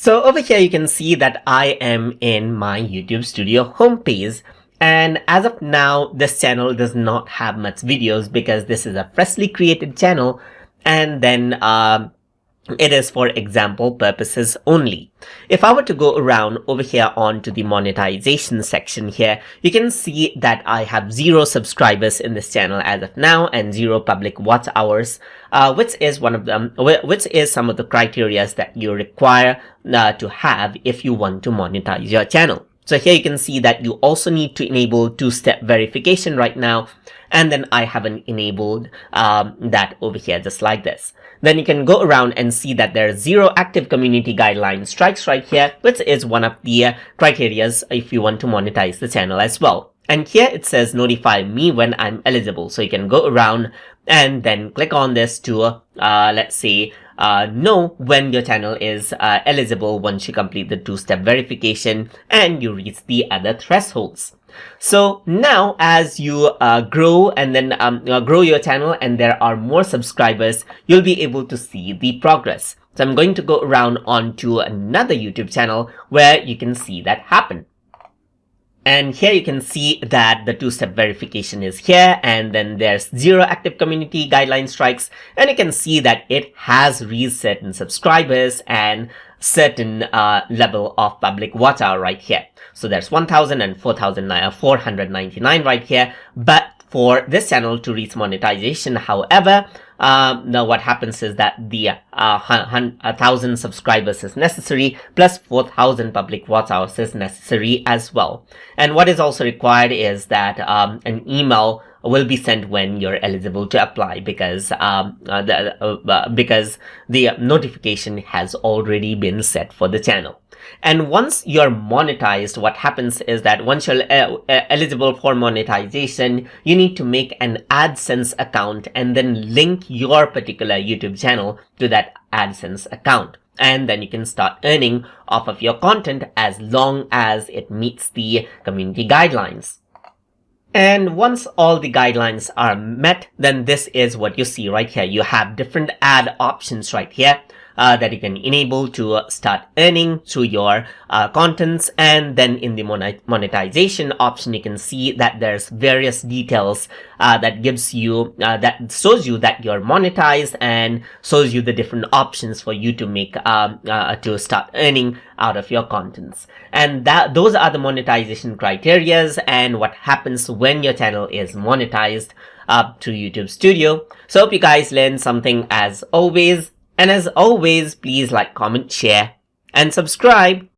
So over here, you can see that I am in my YouTube Studio homepage. And as of now, this channel does not have much videos because this is a freshly created channel. And then it is for example purposes only. If I were to go around over here onto the monetization section here, you can see that I have 0 subscribers in this channel as of now and 0 public watch hours, which is some of the criteria that you require to have if you want to monetize your channel. So here you can see that you also need to enable 2-step verification right now. And then I haven't enabled that over here, just like this. Then you can go around and see that there are 0 active community guideline strikes right here, which is one of the criteria if you want to monetize the channel as well. And here it says notify me when I'm eligible. So you can go around and then click on this to, let's say, know when your channel is eligible once you complete the 2-step verification and you reach the other thresholds. So now as you grow and then grow your channel and there are more subscribers, you'll be able to see the progress. So I'm going to go around onto another YouTube channel where you can see that happen. And here you can see that the 2-step verification is here, and then there's 0 active community guideline strikes, and you can see that it has reached certain subscribers and certain level of public watch hour right here. So there's 1,000 and 4,499 right here. But for this channel to reach monetization, however, now what happens is that the 1,000 subscribers is necessary plus 4,000 public watch hours is necessary as well. And what is also required is that an email will be sent when you're eligible to apply, because the notification has already been set for the channel. And once you're monetized, what happens is that once you're eligible for monetization, you need to make an AdSense account and then link your particular YouTube channel to that AdSense account. And then you can start earning off of your content as long as it meets the community guidelines. And once all the guidelines are met, then this is what you see right here. You have different ad options right here that you can enable to start earning through your contents. And then in the monetization option, you can see that there's various details that gives you, that shows you that you're monetized and shows you the different options for you to make, to start earning out of your contents. And those are the monetization criterias and what happens when your channel is monetized through YouTube Studio. So hope you guys learned something as always. And as always, please like, comment, share, and subscribe.